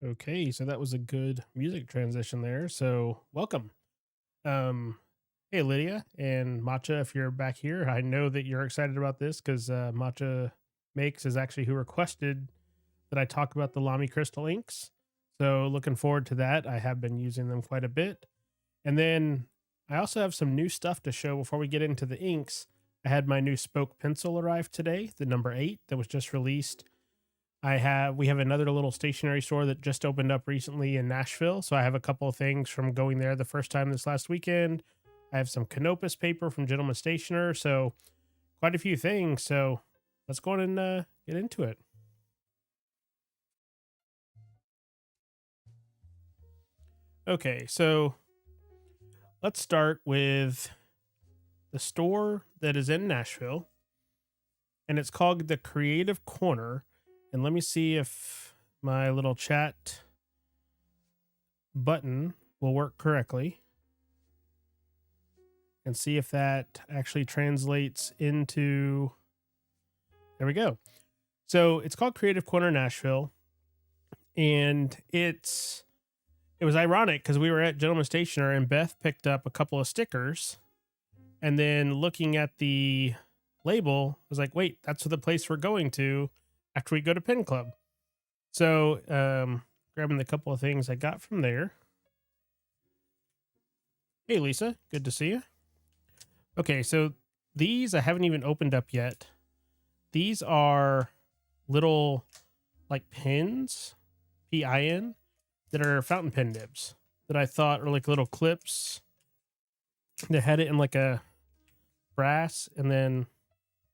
Okay, so that was a good music transition there. So welcome. Um, hey Lydia and Matcha, if you're back here, I know that you're excited about this because Matcha Makes is actually who requested that I talk about the Lamy Crystal Inks. So looking forward to that. I have been using them quite a bit. And then I also have some new stuff to show before we get into the inks. I had my new spoke pencil arrive today, the number 8 that was just released. We have another little stationery store that just opened up recently in Nashville. So I have a couple of things from going there the first time this last weekend. I have some Canopus paper from Gentleman Stationer. So quite a few things. So let's go on and get into it. Okay, so let's start with the store that is in Nashville, and it's called the Creative Corner. And let me see if my little chat button will work correctly and see if that actually translates into. There we go. So it's called Creative Corner Nashville, and it was ironic because we were at Gentleman Stationer and Beth picked up a couple of stickers, and then looking at the label, I was like, wait, that's the place we're going to after we go to Pen Club. So grabbing the couple of things I got from there. Hey Lisa, good to see you. Okay, so these I haven't even opened up yet. These are little like pins, PIN, that are fountain pen nibs that I thought are like little clips. They had it in like a brass, and then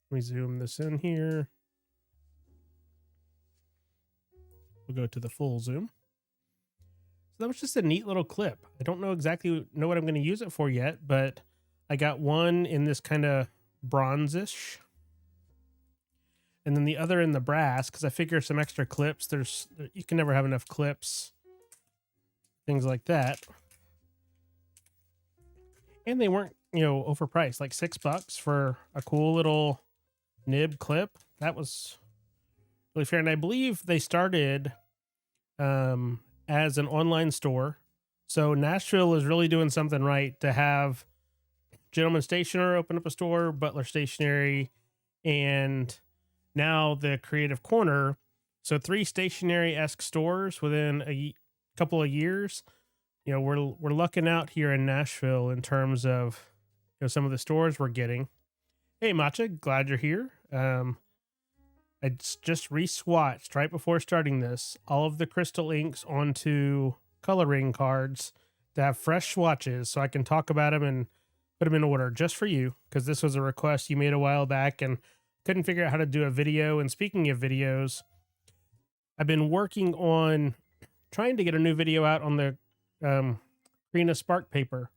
let me zoom this in here. We'll go to the full zoom. So that was just a neat little clip. I don't know exactly what I'm going to use it for yet, but I got one in this kind of bronzish, and then the other in the brass because I figure some extra clips. You can never have enough clips, things like that. And they weren't, overpriced, like $6 for a cool little nib clip. That was really fair. And I believe they started as an online store. So Nashville is really doing something right to have Gentleman Stationer open up a store, Butler Stationery, and now the Creative Corner. So 3 stationery-esque stores within a couple of years. We're lucking out here in Nashville in terms of some of the stores we're getting. Hey Matcha, glad you're here. I just re-swatched right before starting this all of the crystal inks onto coloring cards to have fresh swatches so I can talk about them and put them in order just for you, because this was a request you made a while back and couldn't figure out how to do a video. And speaking of videos, I've been working on trying to get a new video out on the Krina Spark paper,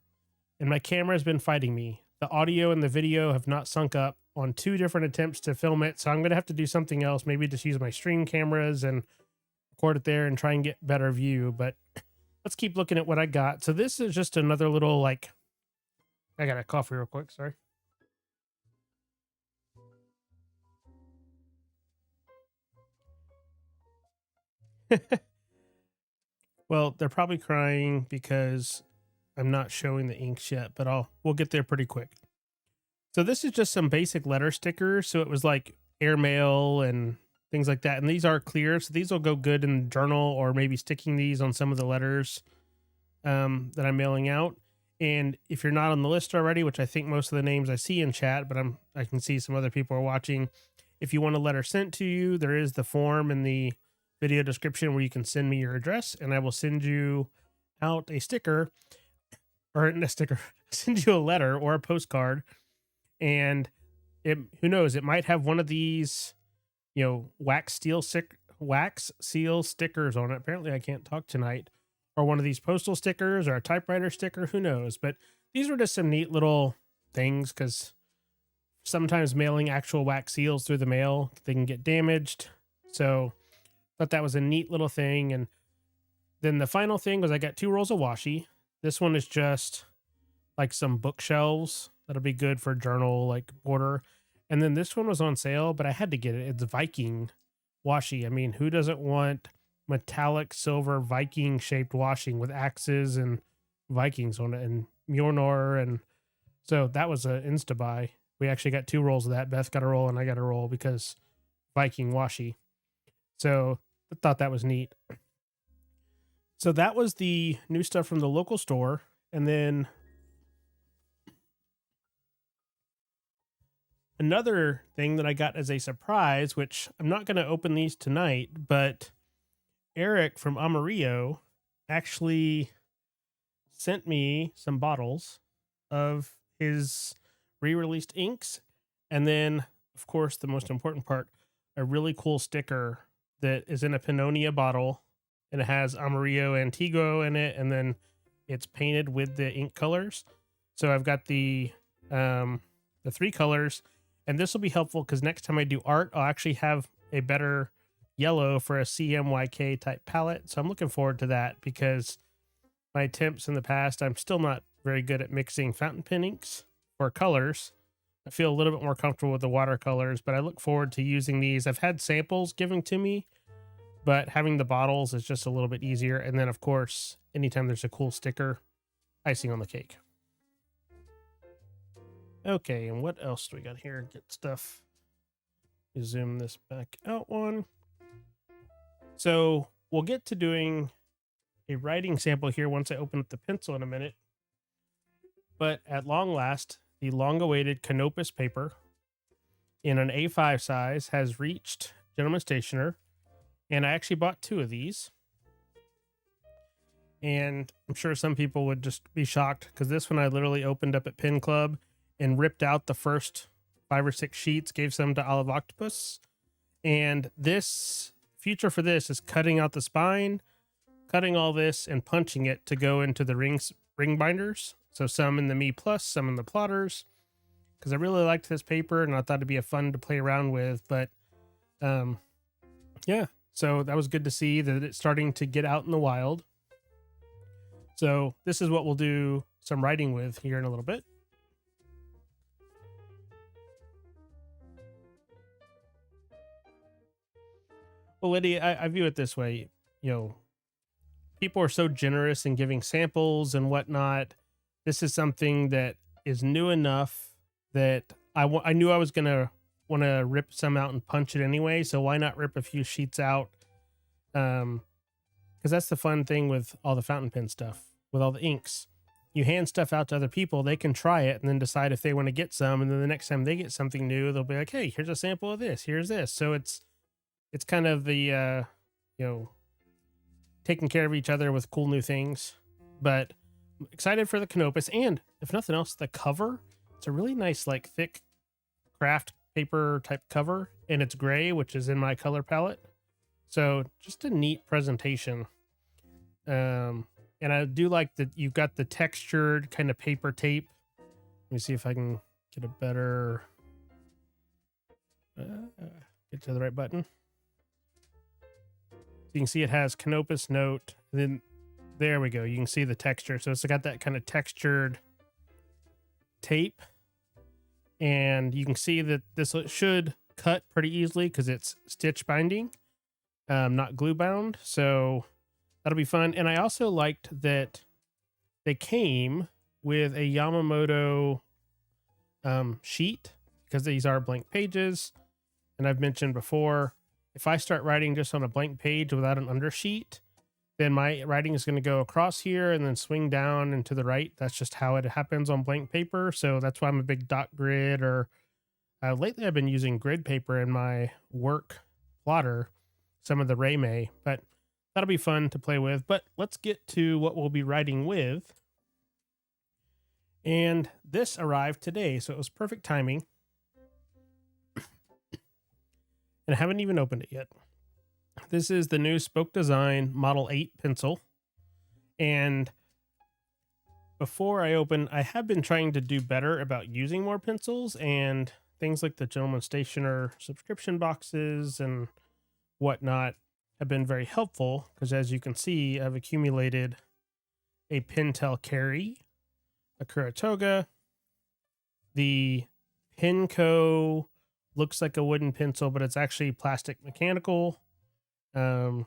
and my camera has been fighting me. The audio and the video have not sunk up on 2 different attempts to film it, so I'm going to have to do something else, maybe just use my stream cameras and record it there and try and get better view. But let's keep looking at what I got. So this is just another little, I got a coffee real quick, sorry. Well, they're probably crying because I'm not showing the inks yet, but we'll get there pretty quick. So this is just some basic letter stickers. So it was like airmail and things like that. And these are clear, so these will go good in the journal, or maybe sticking these on some of the letters that I'm mailing out. And if you're not on the list already, which I think most of the names I see in chat, but I can see some other people are watching. If you want a letter sent to you, there is the form in the video description where you can send me your address, and I will send you out a sticker, or a sticker, send you a letter or a postcard. And who knows, it might have one of these, wax seal stickers on it. Apparently I can't talk tonight. or one of these postal stickers or a typewriter sticker, who knows? But these were just some neat little things because sometimes mailing actual wax seals through the mail, they can get damaged. So thought that was a neat little thing. And then the final thing was I got 2 rolls of washi. This one is just like some bookshelves that'll be good for journal like border. And then this one was on sale, but I had to get it. It's Viking washi. I mean, who doesn't want metallic silver Viking shaped washing with axes and Vikings on it and Mjolnir? And so that was an insta buy. We actually got 2 rolls of that. Beth got a roll and I got a roll because Viking washi. So I thought that was neat. So that was the new stuff from the local store. And then another thing that I got as a surprise, which I'm not going to open these tonight, but Eric from Amarillo actually sent me some bottles of his re-released inks. And then, of course, the most important part, a really cool sticker that is in a Pannonia bottle, and it has Amarillo Antigo in it, and then it's painted with the ink colors. So I've got the 3 colors, and this will be helpful because next time I do art, I'll actually have a better yellow for a CMYK type palette. So I'm looking forward to that because my attempts in the past, I'm still not very good at mixing fountain pen inks for colors. I feel a little bit more comfortable with the watercolors, but I look forward to using these. I've had samples given to me, but having the bottles is just a little bit easier. And then, of course, anytime there's a cool sticker, icing on the cake. Okay, and what else do we got here? Get stuff. Zoom this back out one. So we'll get to doing a writing sample here once I open up the pencil in a minute. But at long last, the long-awaited Canopus paper in an A5 size has reached Gentleman Stationer, and I actually bought 2 of these. And I'm sure some people would just be shocked because this one I literally opened up at Pen Club and ripped out the first 5 or 6 sheets, gave some to Olive Octopus. And this future for this is cutting out the spine, cutting all this and punching it to go into the ring binders. So some in the Me Plus, some in the plotters, because I really liked this paper and I thought it'd be a fun to play around with. But yeah, so that was good to see that it's starting to get out in the wild. So this is what we'll do some writing with here in a little bit. Well, Lydia, I view it this way. You know, people are so generous in giving samples and whatnot. This is something that is new enough that I knew I was going to want to rip some out and punch it anyway. So why not rip a few sheets out? Because that's the fun thing with all the fountain pen stuff, with all the inks. You hand stuff out to other people, they can try it and then decide if they want to get some. And then the next time they get something new, they'll be like, hey, here's a sample of this. Here's this. So it's kind of the, taking care of each other with cool new things. But I'm excited for the Canopus. And if nothing else, the cover, it's a really nice, like thick craft paper type cover. And it's gray, which is in my color palette. So just a neat presentation. And I do like that you've got the textured kind of paper tape. Let me see if I can get a better, get to the right button. So you can see it has Canopus note. And then there we go. You can see the texture. So it's got that kind of textured tape. And you can see that this should cut pretty easily because it's stitch binding, not glue bound. So that'll be fun. And I also liked that they came with a Yamamoto sheet because these are blank pages. And I've mentioned before, if I start writing just on a blank page without an undersheet, then my writing is going to go across here and then swing down and to the right. That's just how it happens on blank paper. So that's why I'm a big dot grid, or lately I've been using grid paper in my work plotter, some of the Raymay, but that'll be fun to play with. But let's get to what we'll be writing with. And this arrived today, so it was perfect timing. And I haven't even opened it yet. This is the new Spoke Design Model 8 pencil. And before I open, I have been trying to do better about using more pencils, and things like the Gentleman Stationer subscription boxes and whatnot have been very helpful because, as you can see, I've accumulated a Pentel Carry, a Kuratoga, the Penco looks like a wooden pencil, but it's actually plastic mechanical. I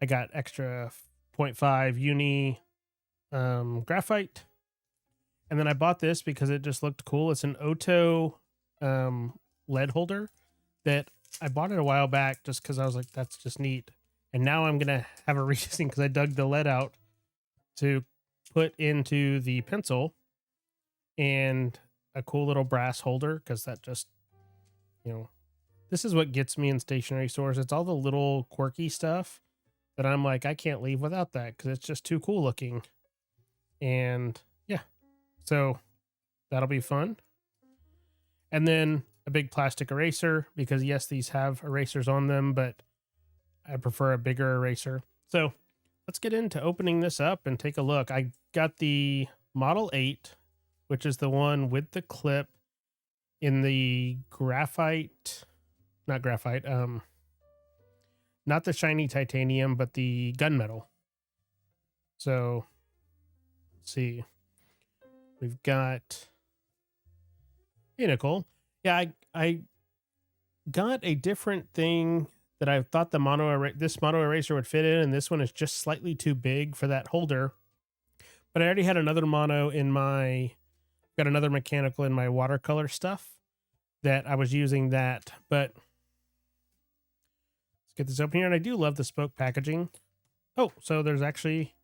got extra 0.5 uni graphite. And then I bought this because it just looked cool. It's an Oto lead holder that I bought it a while back just because I was like, that's just neat. And now I'm going to have a reason because I dug the lead out to put into the pencil, and a cool little brass holder because that just, this is what gets me in stationery stores. It's all the little quirky stuff that I'm like, I can't leave without that because it's just too cool looking. And yeah, so that'll be fun. And then a big plastic eraser because yes, these have erasers on them, but I prefer a bigger eraser. So let's get into opening this up and take a look. I got the Model 8, which is the one with the clip in the graphite, not the shiny titanium, but the gunmetal. So let's see. We've got Pinnacle. Yeah, I got a different thing that I thought this mono eraser would fit in, and this one is just slightly too big for that holder. But I already had another mono in got another mechanical in my watercolor stuff that I was using that. But let's get this open here, and I do love the spoke packaging. Oh, so there's actually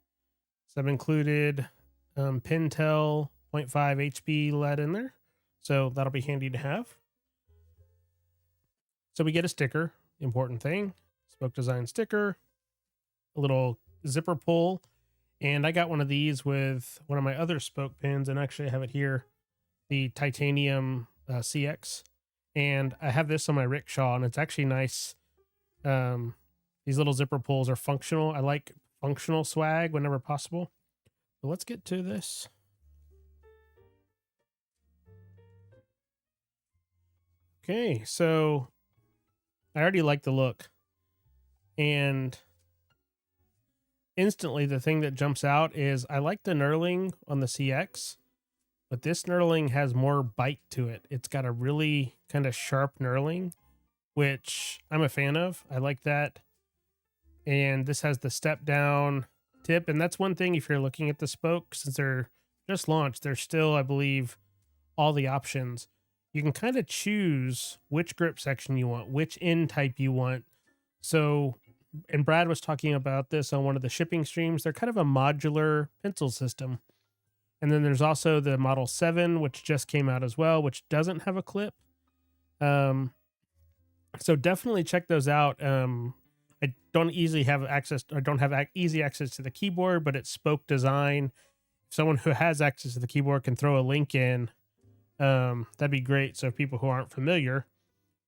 some included Pentel 0.5 HP lead in there. So that'll be handy to have. So we get a sticker, important thing, spoke design sticker, a little zipper pull, and I got one of these with one of my other spoke pins, and actually I have it here, the titanium CX, and I have this on my rickshaw, and it's actually nice. These little zipper pulls are functional. I like functional swag whenever possible. But let's get to this. Okay, so I already like the look, and instantly the thing that jumps out is I like the knurling on the CX, but this knurling has more bite to it. It's got a really kind of sharp knurling, which I'm a fan of. I like that. And this has the step down tip, and that's one thing if you're looking at the spoke, since they're just launched, there's still, I believe, all the options. You can kind of choose which grip section you want, which end type you want. So, and Brad was talking about this on one of the shipping streams. They're kind of a modular pencil system. And then there's also the Model 7, which just came out as well, which doesn't have a clip. So definitely check those out. I don't easily have access, or don't have easy access to the keyboard, but it's spoke design. If someone who has access to the keyboard can throw a link in, that'd be great. So people who aren't familiar,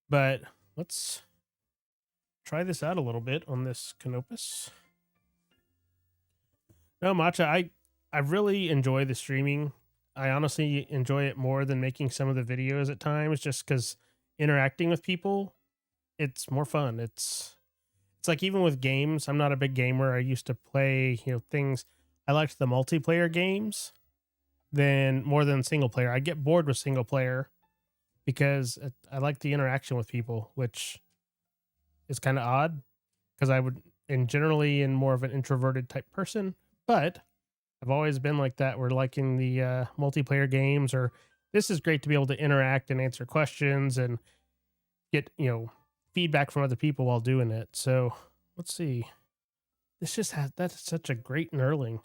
but let's try this out a little bit on this Canopus. No, Matcha, I really enjoy the streaming. I honestly enjoy it more than making some of the videos at times, just because interacting with people, it's more fun. It's like, even with games, I'm not a big gamer. I used to play, things. I liked the multiplayer games more than single player. I get bored with single player because I like the interaction with people, which is kind of odd because generally in more of an introverted type person, but I've always been like that. We're liking the multiplayer games, or this is great to be able to interact and answer questions and get, feedback from other people while doing it. So let's see. That's such a great knurling.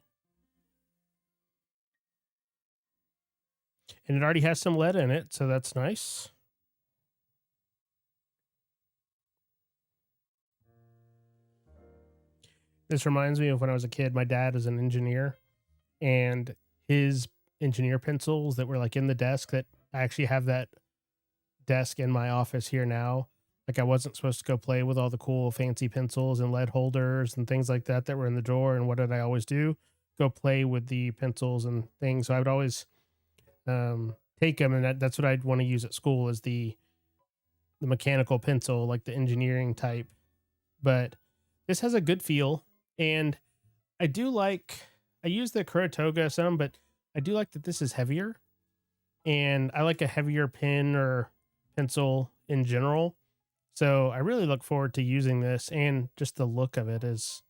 And it already has some lead in it, so that's nice. This reminds me of when I was a kid. My dad is an engineer, and his engineer pencils that were like in the desk, that I actually have that desk in my office here now. Like I wasn't supposed to go play with all the cool fancy pencils and lead holders and things like that that were in the drawer. And what did I always do? Go play with the pencils and things. So I would always take them, and that's what I'd want to use at school is the mechanical pencil, like the engineering type. But this has a good feel, and I do like. I use the Kuratoga some, but I do like that this is heavier, and I like a heavier pen or pencil in general. So I really look forward to using this, and just the look of it is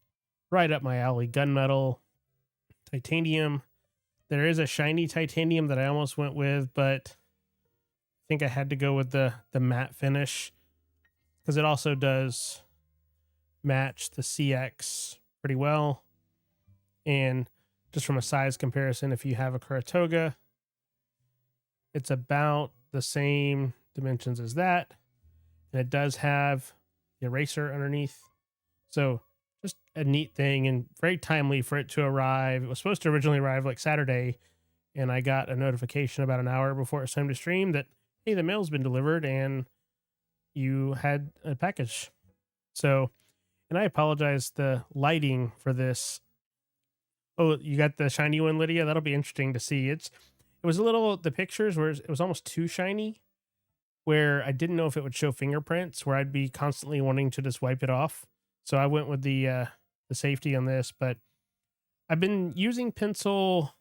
right up my alley. Gunmetal, titanium. There is a shiny titanium that I almost went with, but I think I had to go with the matte finish because it also does match the CX pretty well. And just from a size comparison, if you have a Kuratoga, it's about the same dimensions as that. And it does have the eraser underneath. So just a neat thing and very timely for it to arrive. It was supposed to originally arrive like Saturday, and I got a notification about an hour before it's time to stream that, hey, the mail's been delivered and you had a package. So, and I apologize, the lighting for this. Oh, you got the shiny one, Lydia? That'll be interesting to see. It was a little, the pictures were, it was almost too shiny, where I didn't know if it would show fingerprints, where I'd be constantly wanting to just wipe it off. So I went with the safety on this, but I've been using pencil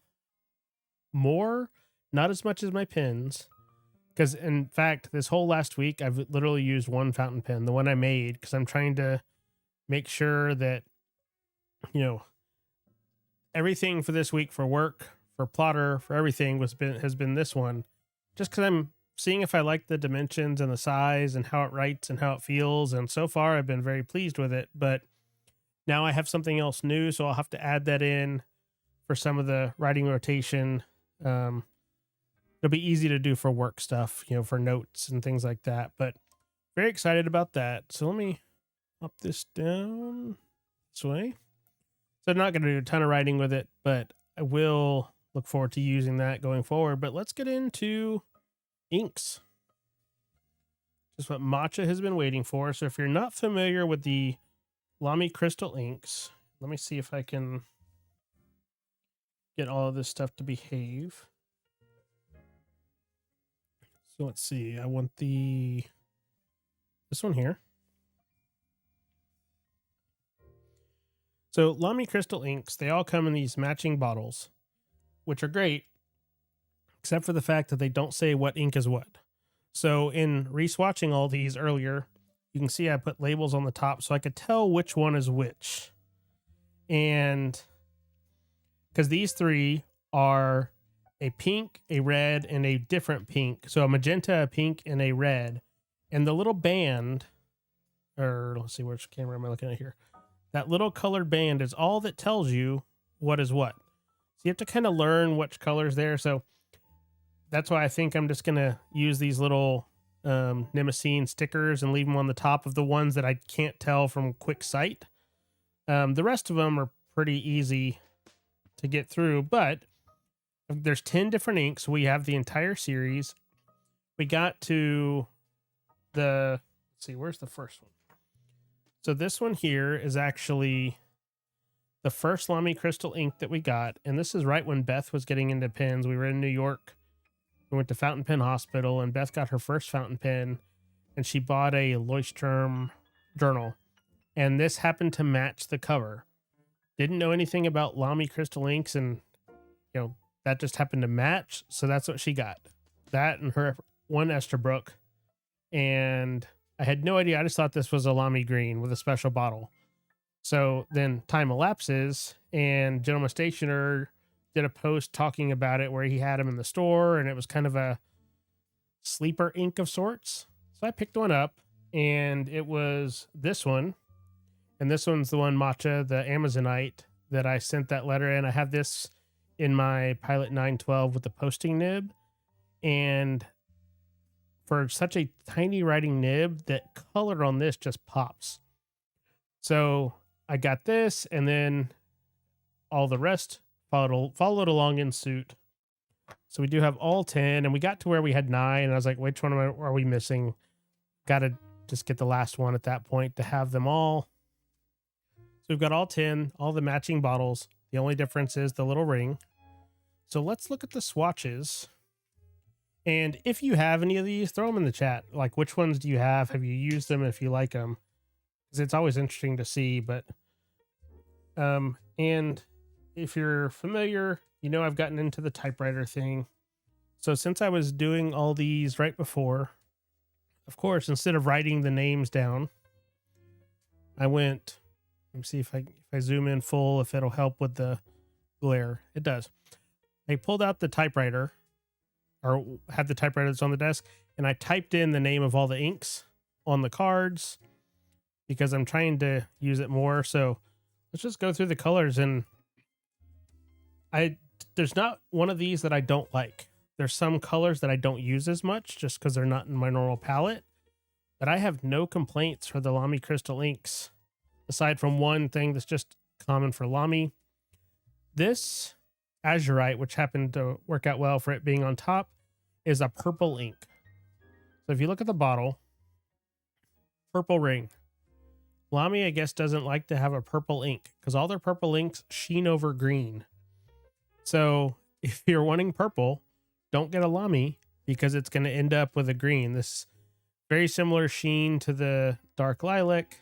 more, not as much as my pens, because in fact, this whole last week, I've literally used one fountain pen, the one I made, because I'm trying to make sure that, you know, everything for this week for work, for plotter, for everything has been this one, just because I'm seeing if I like the dimensions and the size and how it writes and how it feels. And so far I've been very pleased with it, but now I have something else new. So I'll have to add that in for some of the writing rotation. It'll be easy to do for work stuff, you know, for notes and things like that, but very excited about that. So let me up this down this way. So I'm not going to do a ton of writing with it, but I will look forward to using that going forward. But let's get into inks. Just what Matcha has been waiting for. So if you're not familiar with the Lamy Crystal Inks, let me see if I can get all of this stuff to behave. So let's see. I want this one here. So Lamy Crystal Inks, they all come in these matching bottles, which are great, except for the fact that they don't say what ink is what. So in re-swatching all these earlier, you can see I put labels on the top so I could tell which one is which. And because these three are a pink, a red, and a different pink. So a magenta, a pink, and a red. And the little band, or let's see, which camera am I looking at here? That little colored band is all that tells you what is what. So you have to kind of learn which color's there. So that's why I think I'm just going to use these little Nemesine stickers and leave them on the top of the ones that I can't tell from quick sight. The rest of them are pretty easy to get through, but there's 10 different inks. We have the entire series. We got to let's see, where's the first one? So this one here is actually the first Lamy Crystal ink that we got. And this is right when Beth was getting into pens. We were in New York. We went to Fountain Pen Hospital, and Beth got her first fountain pen, and she bought a Leuchtturm journal. And this happened to match the cover. Didn't know anything about Lamy Crystal inks, and you know, that just happened to match. So that's what she got. That and her one Esterbrook. And I had no idea. I just thought this was a Lamy green with a special bottle. So then time elapses, and Gentleman Stationer did a post talking about it where he had them in the store, and it was kind of a sleeper ink of sorts. So I picked one up, and it was this one. And this one's the one, Matcha, the Amazonite, that I sent that letter in. I have this in my Pilot 912 with the posting nib. And for such a tiny writing nib, that color on this just pops. So I got this, and then all the rest followed along in suit. So we do have all 10, and we got to where we had 9, and I was like, which one are we missing? Got to just get the last one at that point to have them all. So we've got all 10, all the matching bottles. The only difference is the little ring. So let's look at the swatches. And if you have any of these, throw them in the chat. Like, which ones do you have? Have you used them if you like them? Because it's always interesting to see. But and if you're familiar, you know I've gotten into the typewriter thing. So since I was doing all these right before, of course, instead of writing the names down, I went, let me see if I zoom in full, if it'll help with the glare. It does. I pulled out the typewriter, or had the typewriter that's on the desk, and I typed in the name of all the inks on the cards because I'm trying to use it more. So let's just go through the colors, and there's not one of these that I don't like. There's some colors that I don't use as much just because they're not in my normal palette, but I have no complaints for the Lamy Crystal Inks, aside from one thing that's just common for Lamy. This azurite, which happened to work out well for it being on top, is a purple ink. So if you look at the bottle, purple ring. Lamy, I guess, doesn't like to have a purple ink because all their purple inks sheen over green. So if you're wanting purple, don't get a Lamy because it's going to end up with a green. This very similar sheen to the dark lilac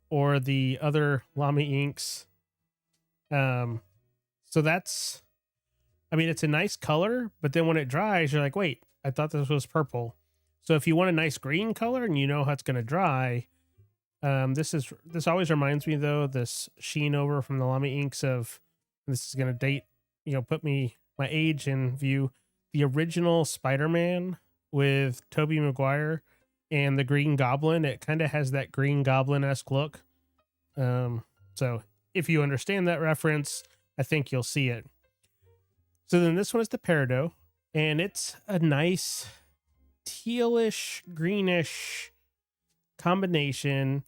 or the other Lamy inks. So that's, I mean, it's a nice color, but then when it dries, you're like, wait, I thought this was purple. So if you want a nice green color and you know how it's going to dry, this always reminds me though, this sheen over from the Lamy inks of, this is going to date, put my age in view, the original Spider-Man with Tobey Maguire and the Green Goblin. It kind of has that Green Goblin-esque look. So if you understand that reference, I think you'll see it. So then this one is the Peridot, and it's a nice tealish, greenish combination.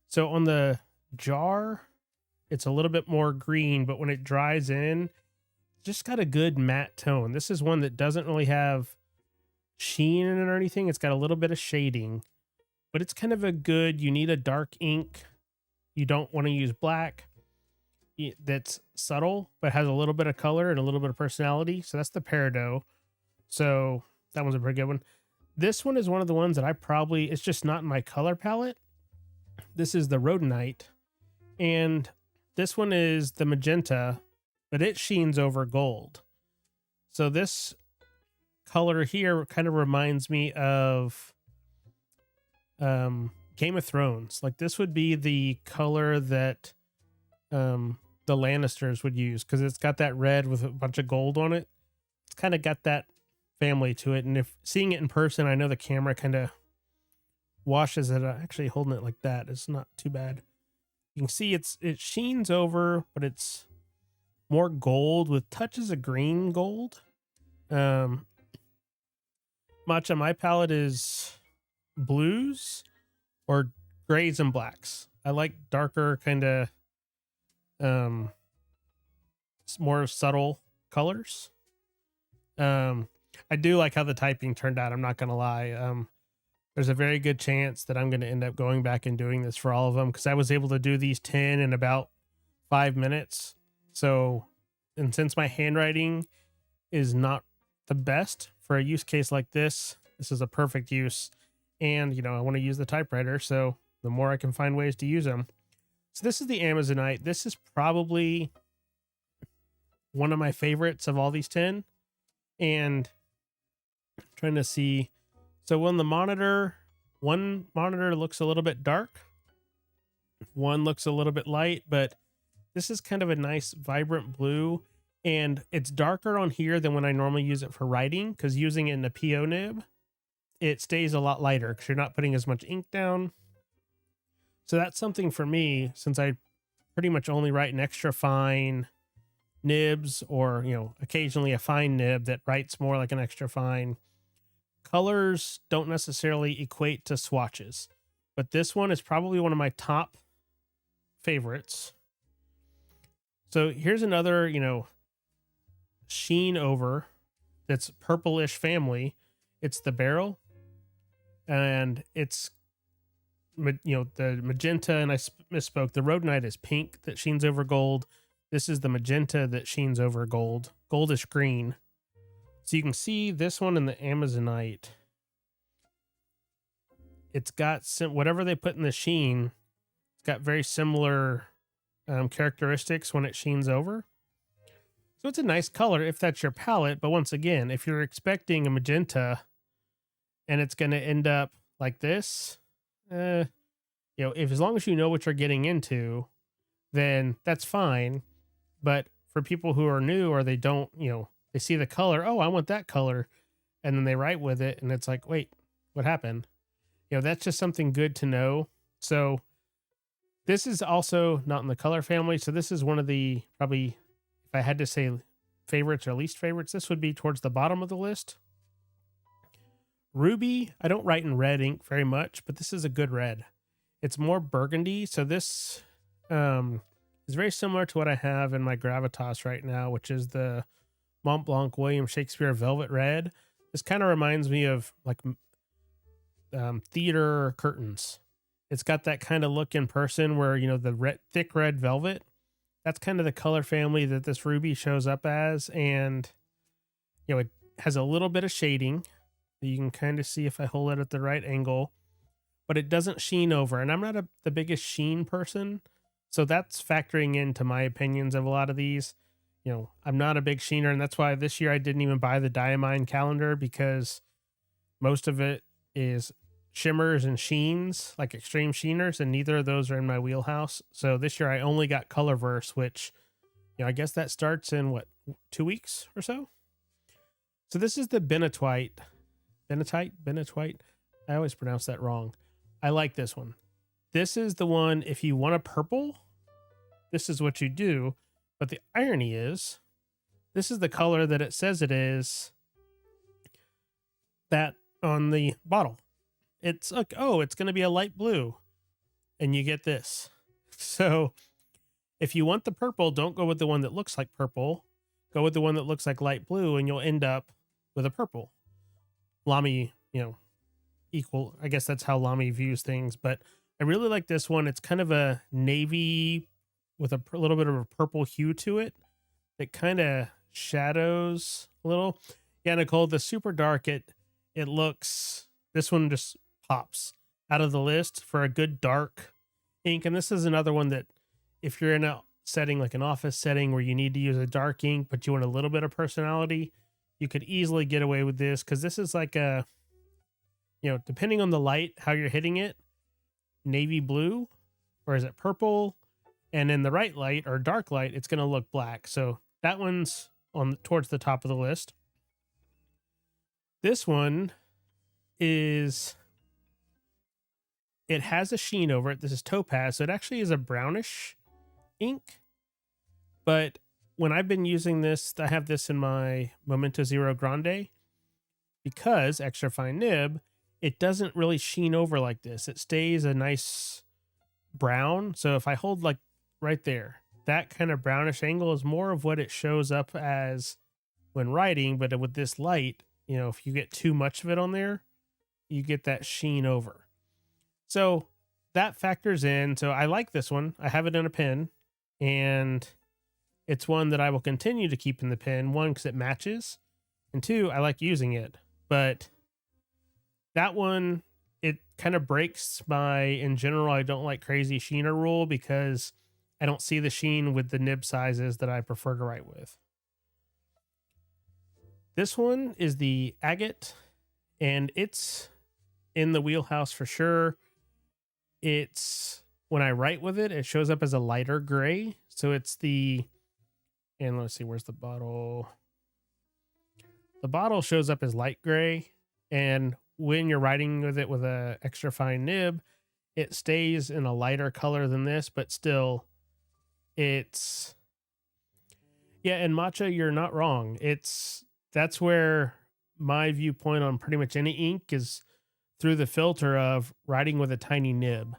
So on the jar, it's a little bit more green, but when it dries in, just got a good matte tone. This is one that doesn't really have sheen in it or anything. It's got a little bit of shading, but it's kind of a good, you need a dark ink. You don't want to use black. That's subtle, but has a little bit of color and a little bit of personality. So that's the Peridot. So that one's a pretty good one. This one is one of the ones that I probably, it's just not in my color palette. This is the Rhodonite. And this one is the magenta, but it sheens over gold. So this color here kind of reminds me of Game of Thrones. Like this would be the color that the Lannisters would use because it's got that red with a bunch of gold on it. It's kind of got that family to it. And if seeing it in person, I know the camera kind of washes it. Actually holding it like that, it's not too bad. You can see it sheens over, but it's more gold with touches of green gold. Much of my palette is blues or grays and blacks. I like darker kind of more subtle colors. I do like how the typing turned out. I'm not gonna lie. There's a very good chance that I'm going to end up going back and doing this for all of them because I was able to do these 10 in about 5 minutes. So, and since my handwriting is not the best for a use case like this, this is a perfect use. And, I want to use the typewriter, so the more I can find ways to use them. So this is the Amazonite. This is probably one of my favorites of all these 10. And I'm trying to see. So on the monitor, one monitor looks a little bit dark. One looks a little bit light, but this is kind of a nice vibrant blue. And it's darker on here than when I normally use it for writing because using it in a PO nib, it stays a lot lighter because you're not putting as much ink down. So that's something for me, since I pretty much only write in extra fine nibs or, occasionally a fine nib that writes more like an extra fine. Colors don't necessarily equate to swatches, but this one is probably one of my top favorites. So here's another, sheen over that's purplish family. It's the Barrel, and it's the magenta, and I misspoke. The rhodonite is pink that sheens over gold. This is the magenta that sheens over gold, goldish green. So you can see this one in the Amazonite. It's got whatever they put in the sheen. It's got very similar characteristics when it sheens over. So it's a nice color if that's your palette. But once again, if you're expecting a magenta and it's going to end up like this, if as long as you know what you're getting into, then that's fine. But for people who are new or they don't, they see the color, oh, I want that color, and then they write with it, and it's like, wait, what happened? That's just something good to know. So this is also not in the color family. So this is one of the, probably, if I had to say favorites or least favorites, this would be towards the bottom of the list. Ruby, I don't write in red ink very much, but this is a good red. It's more burgundy. So this is very similar to what I have in my Gravitas right now, which is the Mont Blanc William Shakespeare Velvet Red. This kind of reminds me of like theater curtains. It's got that kind of look in person where, the thick red velvet. That's kind of the color family that this ruby shows up as. And, it has a little bit of shading. You can kind of see if I hold it at the right angle, but it doesn't sheen over. And I'm not the biggest sheen person, so that's factoring into my opinions of a lot of these. I'm not a big sheener, and that's why this year I didn't even buy the Diamine calendar, because most of it is shimmers and sheens, like extreme sheeners, and neither of those are in my wheelhouse. So this year I only got Colorverse, which, I guess that starts in 2 weeks or so. So this is the Benetite. I always pronounce that wrong. I like this one. This is the one, if you want a purple, this is what you do. But the irony is, this is the color that it says it is, that on the bottle. It's like, oh, it's going to be a light blue. And you get this. So if you want the purple, don't go with the one that looks like purple. Go with the one that looks like light blue, and you'll end up with a purple. Lamy, equal. I guess that's how Lamy views things. But I really like this one. It's kind of a navy with a little bit of a purple hue to it. It kind of shadows a little. Yeah, Nicole, the super dark, it looks, this one just pops out of the list for a good dark ink. And this is another one that if you're in a setting like an office setting where you need to use a dark ink, but you want a little bit of personality, you could easily get away with this, because this is like a, depending on the light, how you're hitting it, navy blue, or is it purple? And in the right light or dark light, it's going to look black. So that one's towards the top of the list. This one it has a sheen over it. This is Topaz. So it actually is a brownish ink. But when I've been using this, I have this in my Momento Zero Grande, because extra fine nib, it doesn't really sheen over like this. It stays a nice brown. So if I hold like right there, that kind of brownish angle is more of what it shows up as when writing. But with this light, if you get too much of it on there, you get that sheen over. So that factors in. So I like this one. I have it in a pen, and it's one that I will continue to keep in the pen. One, because it matches, and two, I like using it. But that one, it kind of breaks my, in general, I don't like crazy sheener rule, because I don't see the sheen with the nib sizes that I prefer to write with. This one is the Agate, and it's in the wheelhouse for sure. It's, when I write with it, it shows up as a lighter gray. So it's and let's see, where's the bottle? The bottle shows up as light gray, and when you're writing with it with a extra fine nib, it stays in a lighter color than this, but still it's, yeah. And Matcha, you're not wrong. That's where my viewpoint on pretty much any ink is through the filter of writing with a tiny nib.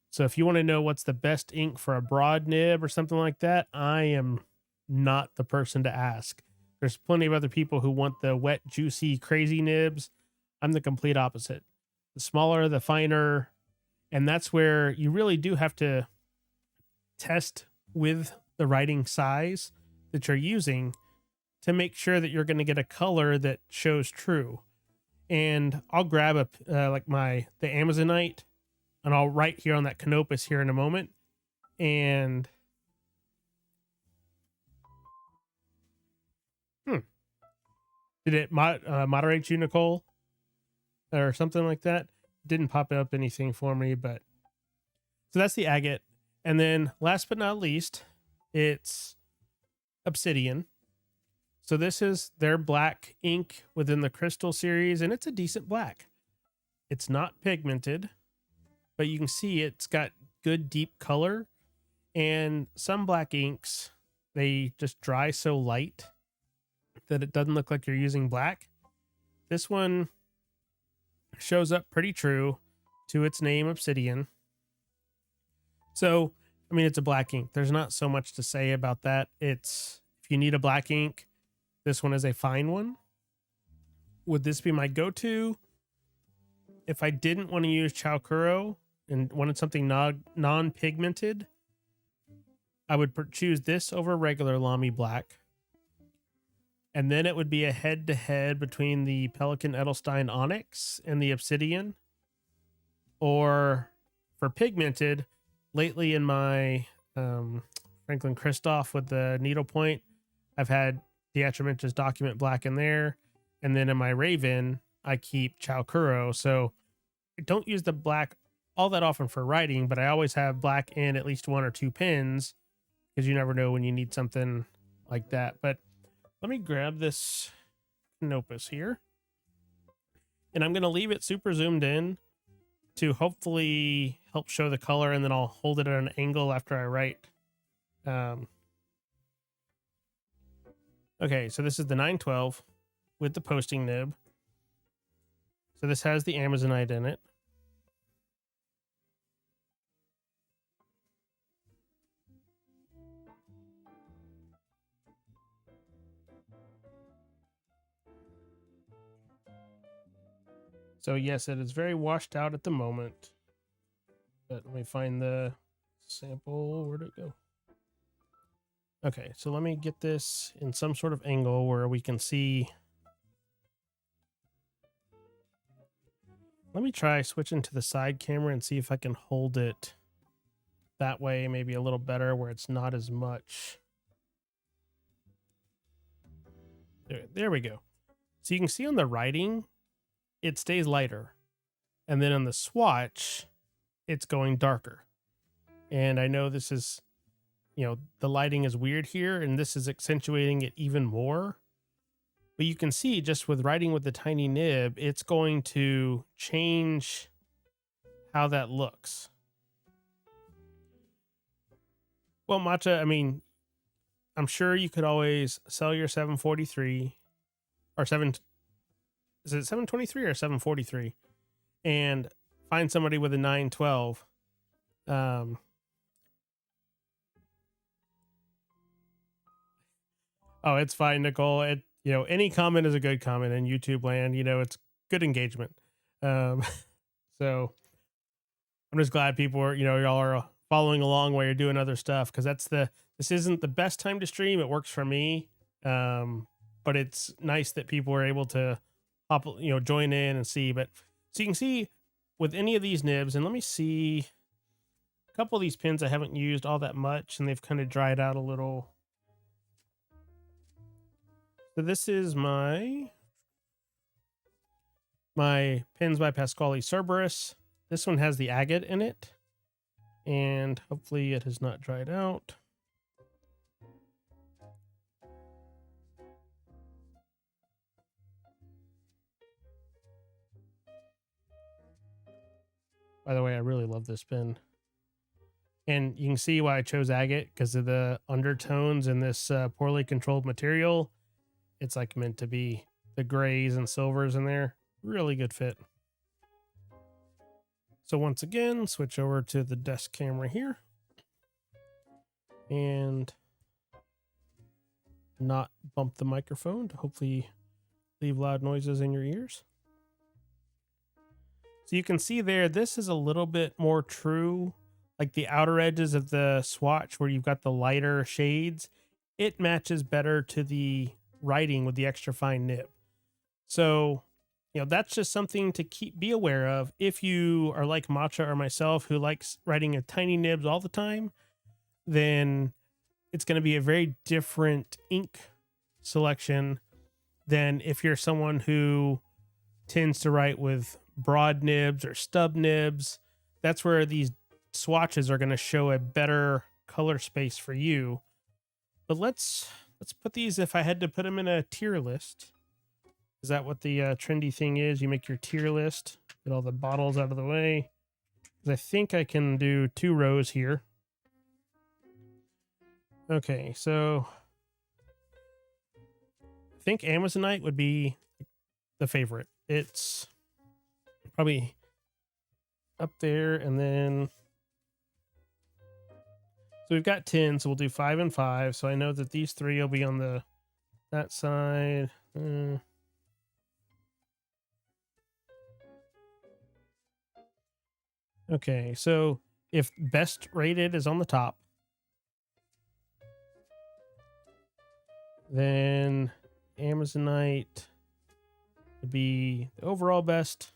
So if you want to know what's the best ink for a broad nib or something like that, I am not the person to ask. There's plenty of other people who want the wet, juicy, crazy nibs. I'm the complete opposite. The smaller, the finer. And that's where you really do have to test with the writing size that you're using to make sure that you're going to get a color that shows true. And I'll grab like the Amazonite, and I'll write here on that Canopus here in a moment. And did it moderate you, Nicole, or something like that? Didn't pop up anything for me, but so that's the agate. And then last but not least, it's obsidian. So this is their black ink within the crystal series, and it's a decent black. It's not pigmented, but you can see it's got good deep color. And some black inks, they just dry so light that it doesn't look like you're using black. This one shows up pretty true to its name, obsidian. So, I mean, it's a black ink. There's not so much to say about that. If you need a black ink, this one is a fine one. Would this be my go-to? If I didn't want to use Chaokuro and wanted something non-pigmented, I would choose this over regular Lamy Black. And then it would be a head-to-head between the Pelikan Edelstein Onyx and the Obsidian. Or for pigmented, lately in my Franklin Christoph with the needlepoint, I've had Diatramentus Document Black in there. And then in my Raven, I keep Chaokuro. So I don't use the black all that often for writing, but I always have black in at least one or two pens, because you never know when you need something like that. But let me grab this Canopus here, and I'm going to leave it super zoomed in to hopefully help show the color, and then I'll hold it at an angle after I write. Okay, so this is the 912 with the posting nib. So this has the Amazonite in it. So yes, it is very washed out at the moment. But let me find the sample. Where'd it go? Okay, so let me get this in some sort of angle where we can see. Let me try switching to the side camera and see if I can hold it that way, maybe a little better, where it's not as much. There we go. So you can see on the writing, it stays lighter. And then on the swatch, it's going darker. And I know this is, the lighting is weird here, and this is accentuating it even more. But you can see just with writing with the tiny nib, it's going to change how that looks. Well, Matcha, I mean, I'm sure you could always sell your 743 or is it 723 or 743, and find somebody with a 912. Oh, it's fine, Nicole. Any comment is a good comment in YouTube land. It's good engagement. So I'm just glad people are, y'all are following along while you're doing other stuff, because this isn't the best time to stream. It works for me. But it's nice that people are able to hop, join in and see. But so you can see with any of these nibs, and let me see a couple of these pins I haven't used all that much, and they've kind of dried out a little. So this is my pins by Pasquale Cerberus. This one has the agate in it, and hopefully it has not dried out. By the way, I really love this pen. And you can see why I chose agate, because of the undertones in this poorly controlled material. It's like meant to be the grays and silvers in there. Really good fit. So once again, switch over to the desk camera here. And not bump the microphone to hopefully leave loud noises in your ears. So you can see there, this is a little bit more true. Like the outer edges of the swatch where you've got the lighter shades, it matches better to the writing with the extra fine nib. So, that's just something to be aware of. If you are like Matcha or myself, who likes writing a tiny nibs all the time, then it's going to be a very different ink selection than if you're someone who tends to write with broad nibs or stub nibs. That's where these swatches are going to show a better color space for you. But let's put these, if I had to put them in a tier list. Is that what the trendy thing is? You make your tier list, get all the bottles out of the way. Because I think I can do 2 rows here. Okay, so I think Amazonite would be the favorite. It's probably up there, and then so we've got 10, so we'll do 5 and 5. So I know that these 3 will be on that side. Okay, so if best rated is on the top, then Amazonite would be the overall best.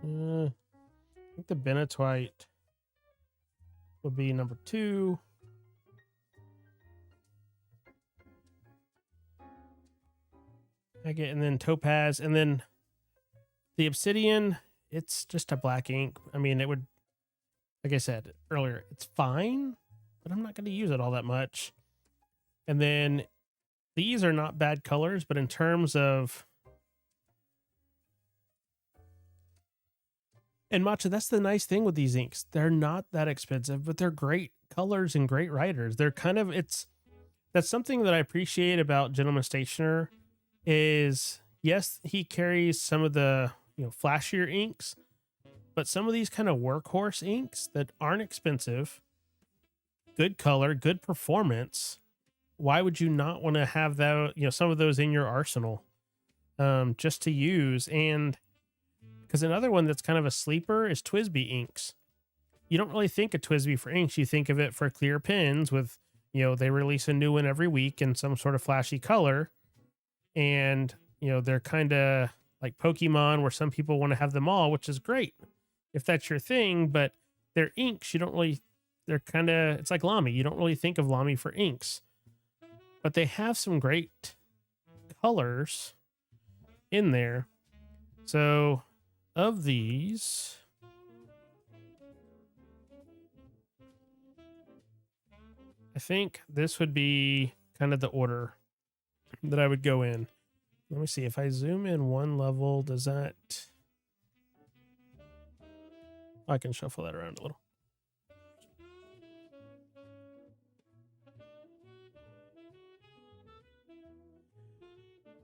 I think the Bennett's White would be number 2. And then Topaz, and then the Obsidian. It's just a black ink. I mean, it would, like I said earlier, it's fine, but I'm not going to use it all that much. And then these are not bad colors, but in terms of, and Matcha, that's the nice thing with these inks. They're not that expensive, but they're great colors and great writers. They're kind of, that's something that I appreciate about Gentleman Stationer is, yes, he carries some of the, flashier inks, but some of these kind of workhorse inks that aren't expensive, good color, good performance. Why would you not want to have that, some of those in your arsenal, just to use? And because another one that's kind of a sleeper is TWSBI inks. You don't really think of TWSBI for inks. You think of it for clear pens with, they release a new one every week in some sort of flashy color. And, they're kind of like Pokemon, where some people want to have them all, which is great if that's your thing. But their inks, they're kind of, it's like Lamy. You don't really think of Lamy for inks. But they have some great colors in there. So of these, I think this would be kind of the order that I would go in. Let me see. If I zoom in one level, does that... I can shuffle that around a little.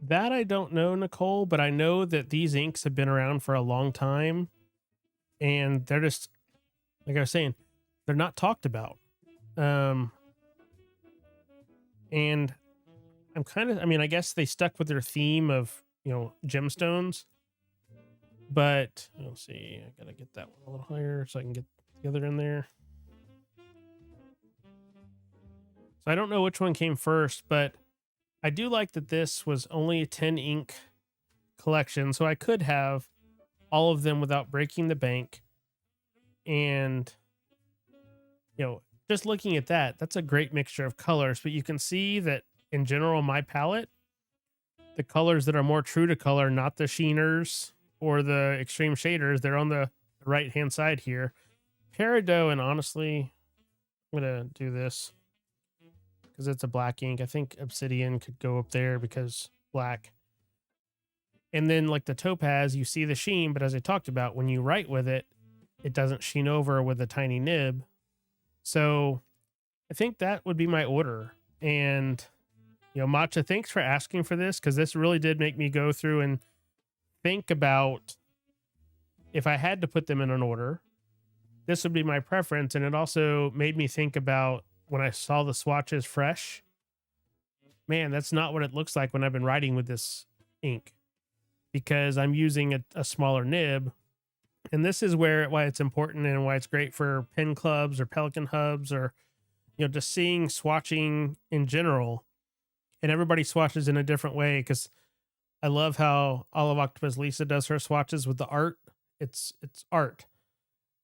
That I don't know, Nicole, but I know that these inks have been around for a long time, and they're just, like I was saying, they're not talked about. And I'm kind of, I guess they stuck with their theme of, gemstones, but let's see, I gotta get that one a little higher so I can get the other in there. So I don't know which one came first, but I do like that this was only a 10 ink collection, so I could have all of them without breaking the bank. And, just looking at that, that's a great mixture of colors, but you can see that in general, my palette, the colors that are more true to color, not the sheeners or the extreme shaders, they're on the right-hand side here. Peridot, and honestly, I'm going to do this because it's a black ink. I think Obsidian could go up there because black. And then like the Topaz, you see the sheen, but as I talked about, when you write with it, it doesn't sheen over with a tiny nib. So I think that would be my order. And, Matcha, thanks for asking for this, because this really did make me go through and think about if I had to put them in an order, this would be my preference. And it also made me think about when I saw the swatches fresh, man, that's not what it looks like when I've been writing with this ink, because I'm using a smaller nib. And this is why it's important and why it's great for pen clubs or Pelican hubs, or just seeing swatching in general. And everybody swatches in a different way, because I love how Olive Octopus Lisa does her swatches with the art. It's art.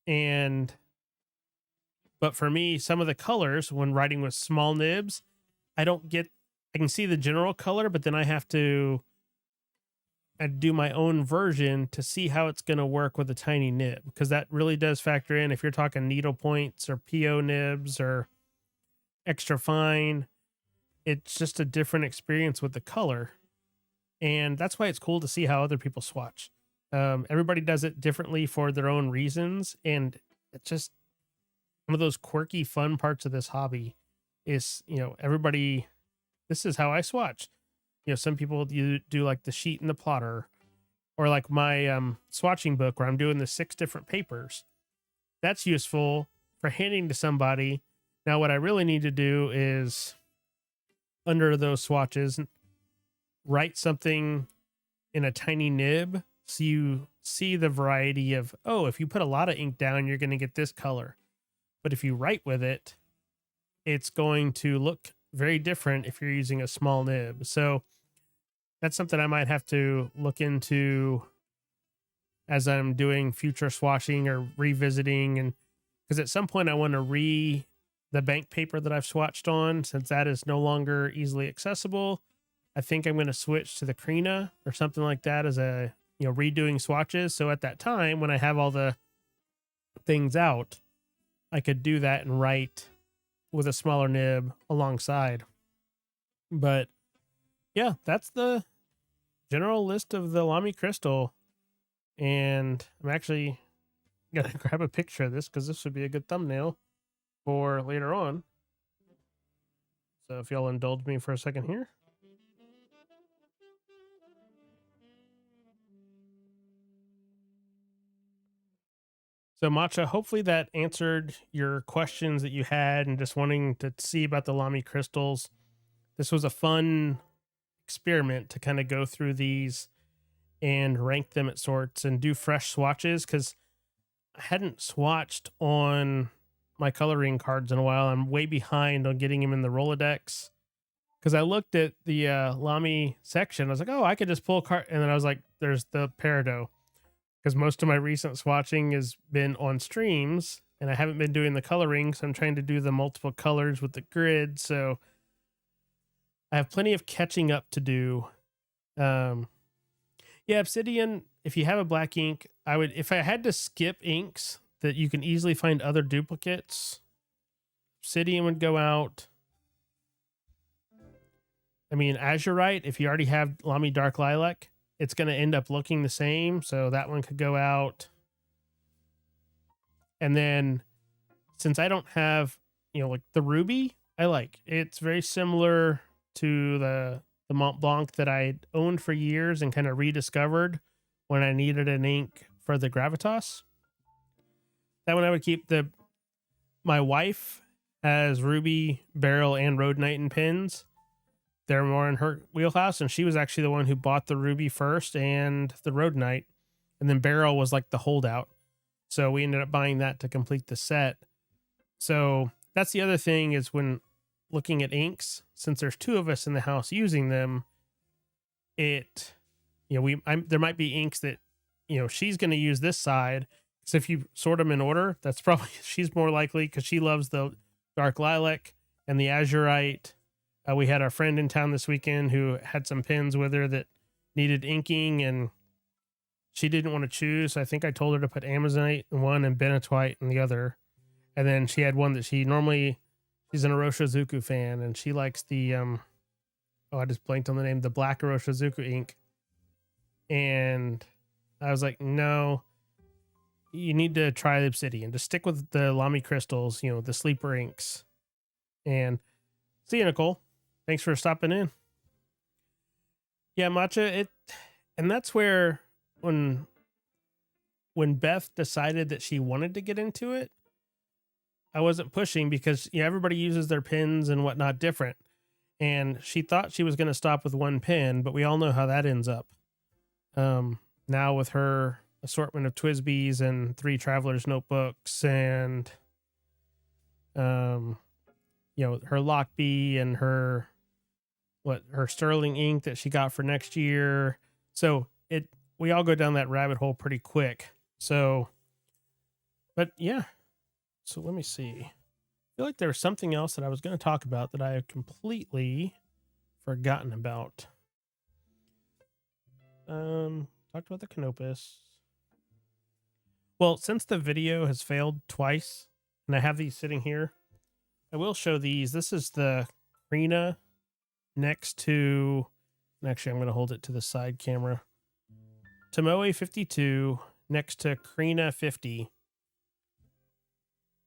And but for me, some of the colors when writing with small nibs, I don't get I can see the general color, but then I have to do my own version to see how it's going to work with a tiny nib, because that really does factor in if you're talking needle points or PO nibs or extra fine. It's just a different experience with the color. And that's why it's cool to see how other people swatch. Everybody does it differently for their own reasons. And it's just one of those quirky, fun parts of this hobby is, everybody, this is how I swatch. Some people do like the sheet and the plotter, or like my swatching book where I'm doing the 6 different papers. That's useful for handing to somebody. Now, what I really need to do is, under those swatches, write something in a tiny nib so you see the variety of, oh, if you put a lot of ink down, you're going to get this color. But if you write with it, it's going to look very different if you're using a small nib. So that's something I might have to look into as I'm doing future swatching or revisiting. And because at some point I want to the bank paper that I've swatched on, since that is no longer easily accessible. I think I'm going to switch to the Krina or something like that as a, redoing swatches. So at that time, when I have all the things out, I could do that and write with a smaller nib alongside. But yeah, that's the general list of the Lamy Crystal. And I'm actually going to grab a picture of this because this would be a good thumbnail for later on. So if y'all indulge me for a second here. So Matcha, hopefully that answered your questions that you had and just wanting to see about the Lamy crystals. This was a fun experiment to kind of go through these and rank them at sorts and do fresh swatches, because I hadn't swatched on my coloring cards in a while. I'm way behind on getting them in the Rolodex, because I looked at the Lamy section. I was like, oh, I could just pull a card. And then I was like, there's the Peridot, because most of my recent swatching has been on streams and I haven't been doing the coloring. So I'm trying to do the multiple colors with the grid. So I have plenty of catching up to do. Yeah, Obsidian, if you have a black ink, if I had to skip inks that you can easily find other duplicates, Obsidian would go out. I mean, Azurite, if you already have Lamy Dark Lilac, it's going to end up looking the same. So that one could go out. And then since I don't have, like the Ruby, it's very similar to the Mont Blanc that I owned for years and kind of rediscovered when I needed an ink for the Gravitas. That one I would keep. My wife has Ruby, Beryl, and Rhodonite in pins. They're more in her wheelhouse, and she was actually the one who bought the Ruby first and the Rhodonite, and then Beryl was like the holdout. So we ended up buying that to complete the set. So that's the other thing, is when looking at inks, since there's 2 of us in the house using them, there might be inks that, she's going to use this side. So if you sort them in order, that's probably, she's more likely, because she loves the Dark Lilac and the Azurite. We had our friend in town this weekend who had some pens with her that needed inking, and she didn't want to choose. So I think I told her to put Amazonite in one and Benitoite in the other. And then she had one that she's an Oroshizuku fan, and she likes the, I just blanked on the name, the black Oroshizuku ink. And I was like, no, you need to try the Obsidian. Just stick with the Lamy crystals, the sleeper inks. And see you, Nicole. Thanks for stopping in. Yeah, Matcha, and that's where when Beth decided that she wanted to get into it, I wasn't pushing, because everybody uses their pins and whatnot different. And she thought she was going to stop with one pin, but we all know how that ends up. Now with her assortment of Twisbees and 3 Traveler's notebooks and, you know, her Lockbee and her Sterling ink that she got for next year. So we all go down that rabbit hole pretty quick. So, but yeah. So let me see. I feel like there was something else that I was going to talk about that I have completely forgotten about. Talked about the Canopus. Well, since the video has failed twice, and I have these sitting here, I will show these. This is the Krina next to, and actually I'm going to hold it to the side camera. Tomoe 52 next to Krina 50.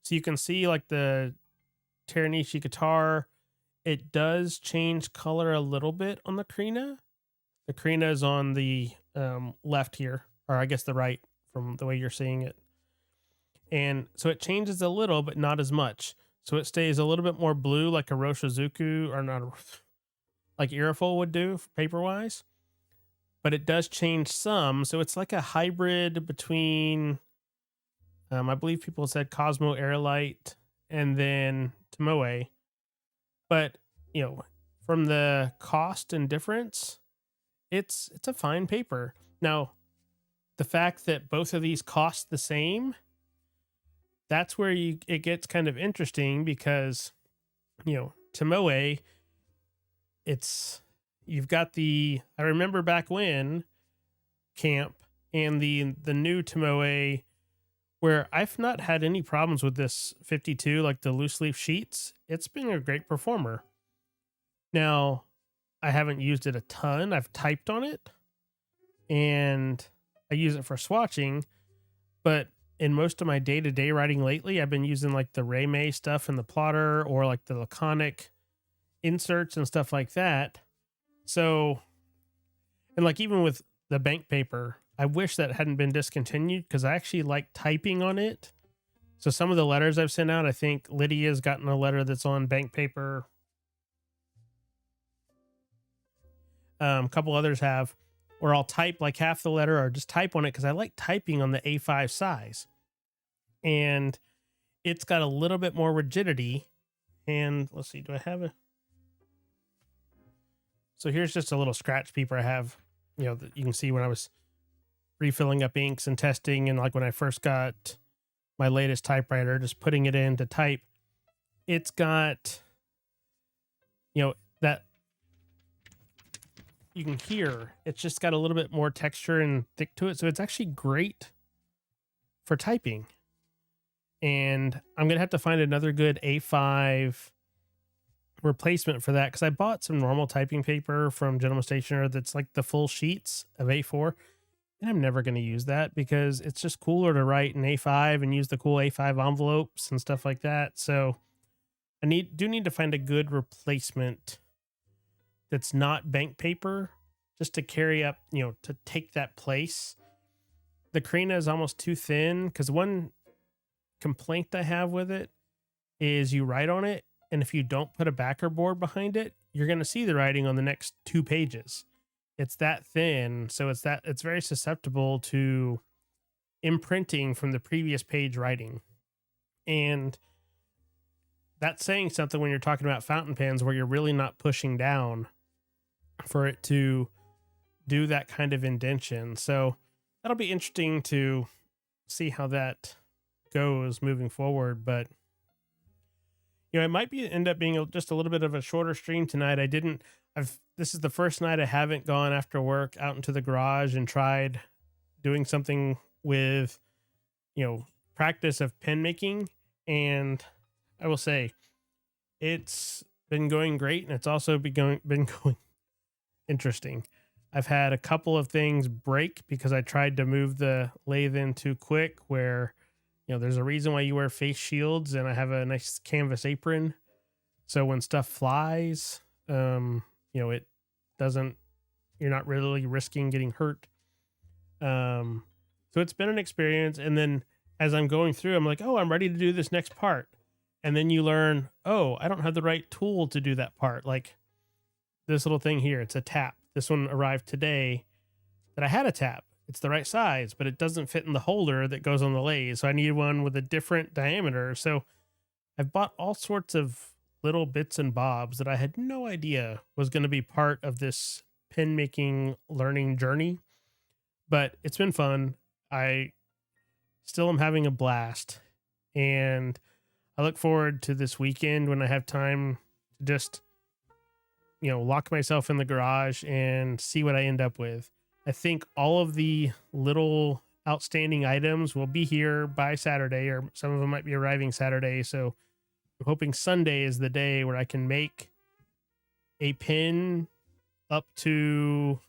So you can see like the Teranishi guitar, it does change color a little bit on the Krina. The Krina is on the left here, or I guess the right from the way you're seeing it. And so it changes a little, but not as much. So it stays a little bit more blue like a Roshizuku, or not, like Iriful would do paper-wise. But it does change some. So it's like a hybrid between, I believe people said Cosmo Airlight and then Tomoe. But, you know, from the cost and difference, it's a fine paper. Now, the fact that both of these cost the same, that's where it gets kind of interesting because, you know, Tomoe, you've got I remember back when Camp and the new Tomoe, where I've not had any problems with this 52, like the loose leaf sheets. It's been a great performer. Now, I haven't used it a ton. I've typed on it and I use it for swatching, but in most of my day-to-day writing lately, I've been using like the Reimei stuff in the plotter or like the laconic inserts and stuff like that. So, and like even with the bank paper, I wish that hadn't been discontinued because I actually like typing on it. So some of the letters I've sent out, I think Lydia's gotten a letter that's on bank paper. A couple others have, where I'll type like half the letter or just type on it because I like typing on the A5 size. And it's got a little bit more rigidity. And let's see, do I have so here's just a little scratch paper I have, you know, that you can see when I was refilling up inks and testing, and like when I first got my latest typewriter, just putting it in to type. It's got, you know, that you can hear it's just got a little bit more texture and thick to it. So it's actually great for typing. And I'm going to have to find another good A5 replacement for that, because I bought some normal typing paper from Gentleman Stationer that's like the full sheets of A4. And I'm never going to use that because it's just cooler to write in A5 and use the cool A5 envelopes and stuff like that. So I do need to find a good replacement that's not bank paper, just to carry up, you know, to take that place. The Krina is almost too thin, because one complaint I have with it is you write on it, and if you don't put a backer board behind it, you're going to see the writing on the next 2 pages. It's that thin, so it's very susceptible to imprinting from the previous page writing. And that's saying something when you're talking about fountain pens where you're really not pushing down for it to do that kind of indentation. So that'll be interesting to see how that goes moving forward. But, you know, it might end up being just a little bit of a shorter stream tonight. This is the first night I haven't gone after work out into the garage and tried doing something with, you know, practice of pen making. And I will say it's been going great, and it's also been going interesting. I've had a couple of things break because I tried to move the lathe in too quick, where, you know, there's a reason why you wear face shields, and I have a nice canvas apron. So when stuff flies, you know, you're not really risking getting hurt. So it's been an experience. And then as I'm going through, I'm like, oh, I'm ready to do this next part. And then you learn, oh, I don't have the right tool to do that part. Like this little thing here, it's a tap. This one arrived today that I had a tap, it's the right size, but it doesn't fit in the holder that goes on the lathe. So I need one with a different diameter. So I've bought all sorts of little bits and bobs that I had no idea was going to be part of this pen making learning journey, but it's been fun. I still am having a blast, and I look forward to this weekend when I have time to just, lock myself in the garage and see what I end up with. I think all of the little outstanding items will be here by Saturday, or some of them might be arriving Saturday. So I'm hoping Sunday is the day where I can make a pen up to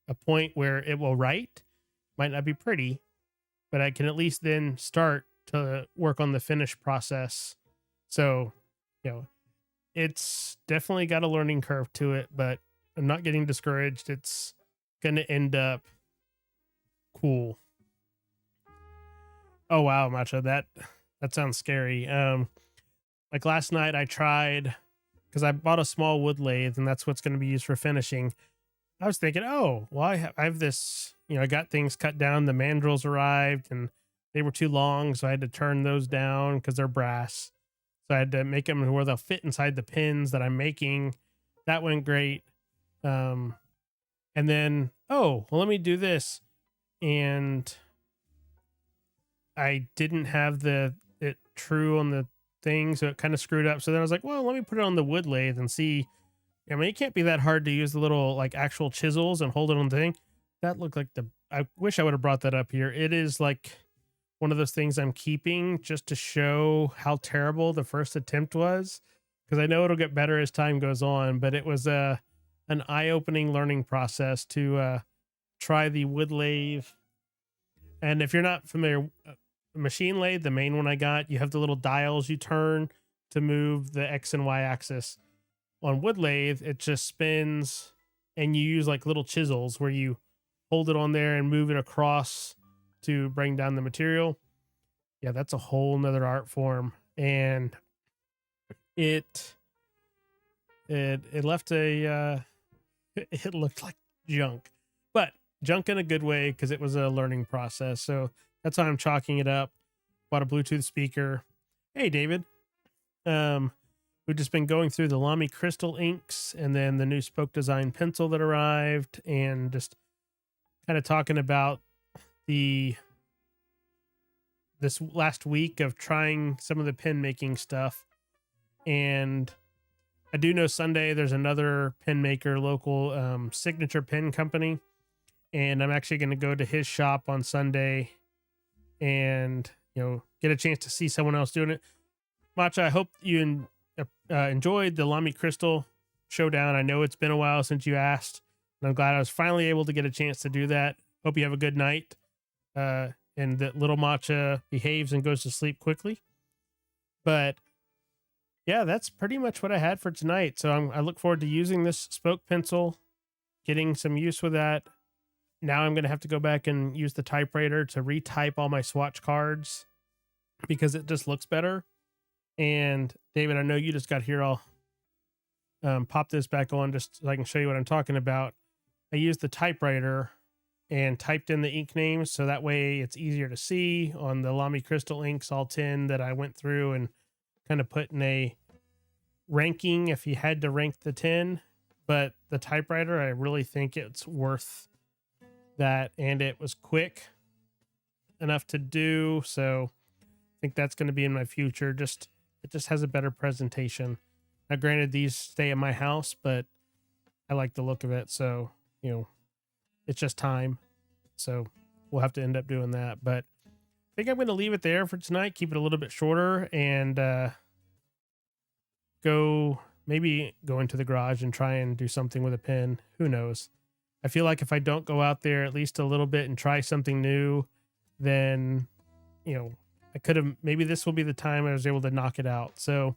a point where it will write. Might not be pretty, but I can at least then start to work on the finish process. So, it's definitely got a learning curve to it, but I'm not getting discouraged. It's going to end up cool. Oh wow, Matcha, that sounds scary. Like last night I tried, because I bought a small wood lathe and that's what's going to be used for finishing. I was thinking, oh, well, I have this, I got things cut down. The mandrels arrived and they were too long. So I had to turn those down because they're brass. So I had to make them where they'll fit inside the pins that I'm making. That went great. And then, oh, well, let me do this. And I didn't have it true on the thing. So it kind of screwed up. So then I was like, well, let me put it on the wood lathe and see. I mean, it can't be that hard to use the little like actual chisels and hold it on the thing. That looked like I wish I would have brought that up here. It is like one of those things I'm keeping just to show how terrible the first attempt was. Cause I know it'll get better as time goes on, but it was an eye-opening learning process to try the wood lathe. And if you're not familiar, machine lathe, the main one I got, you have the little dials you turn to move the X and Y axis. On wood lathe, it just spins and you use like little chisels where you hold it on there and move it across to bring down the material. Yeah, that's a whole nother art form. And it left it looked like junk, but junk in a good way because it was a learning process. So that's how I'm chalking it up. Bought a Bluetooth speaker. Hey, David. We've just been going through the Lamy Crystal Inks and then the new Spoke Design pencil that arrived, and just kind of talking about this last week of trying some of the pen making stuff. And I do know Sunday there's another pen maker, local Signature Pen Company, and I'm actually going to go to his shop on Sunday and get a chance to see someone else doing it. Matcha, I hope you enjoyed the Lamy Crystal Showdown. I know it's been a while since you asked, and I'm glad I was finally able to get a chance to do that. Hope you have a good night, and that little Matcha behaves and goes to sleep quickly. But yeah, that's pretty much what I had for tonight. So I look forward to using this spoke pencil, getting some use with that. Now I'm going to have to go back and use the typewriter to retype all my swatch cards because it just looks better. And David, I know you just got here. I'll pop this back on just so I can show you what I'm talking about. I used the typewriter and typed in the ink names, so that way it's easier to see on the Lamy Crystal Inks, all 10 that I went through and kind of put in a ranking if you had to rank the 10. But the typewriter, I really think it's worth that, and it was quick enough to do. So I think that's going to be in my future. It just has a better presentation. Now, granted, these stay in my house, but I like the look of it. So, it's just time. So we'll have to end up doing that. But I think I'm going to leave it there for tonight. Keep it a little bit shorter and maybe go into the garage and try and do something with a pen. Who knows? I feel like if I don't go out there at least a little bit and try something new, then, I could have, maybe this will be the time I was able to knock it out. So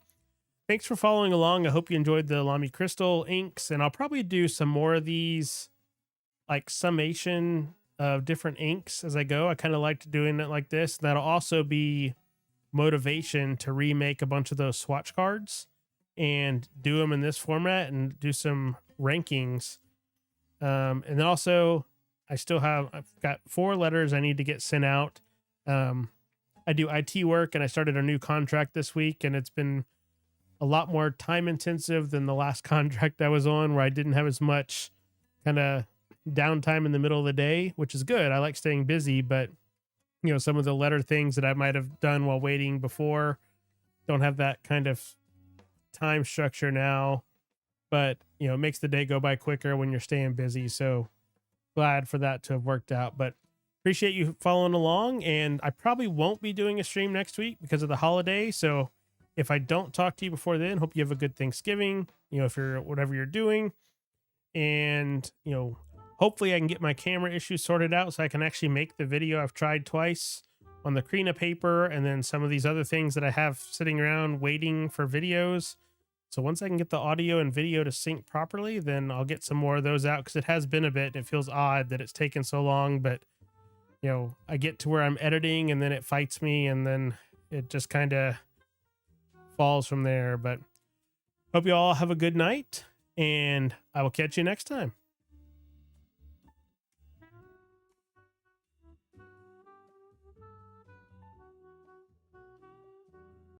thanks for following along. I hope you enjoyed the Lamy Crystal Inks, and I'll probably do some more of these, like summation of different inks as I go. I kind of liked doing it like this. That'll also be motivation to remake a bunch of those swatch cards and do them in this format and do some rankings. And then also I've got 4 letters I need to get sent out. I do IT work, and I started a new contract this week, and it's been a lot more time intensive than the last contract I was on, where I didn't have as much kind of downtime in the middle of the day, which is good. I like staying busy, but some of the letter things that I might have done while waiting before don't have that kind of time structure now. But it makes the day go by quicker when you're staying busy. So glad for that to have worked out. But appreciate you following along, and I probably won't be doing a stream next week because of the holiday. So if I don't talk to you before then, hope you have a good Thanksgiving, if you're whatever you're doing. And hopefully I can get my camera issues sorted out so I can actually make the video I've tried twice on the Krina paper, and then some of these other things that I have sitting around waiting for videos. So once I can get the audio and video to sync properly, then I'll get some more of those out, because it has been a bit. It feels odd that it's taken so long, but I get to where I'm editing and then it fights me, and then it just kind of falls from there. But hope you all have a good night, and I will catch you next time.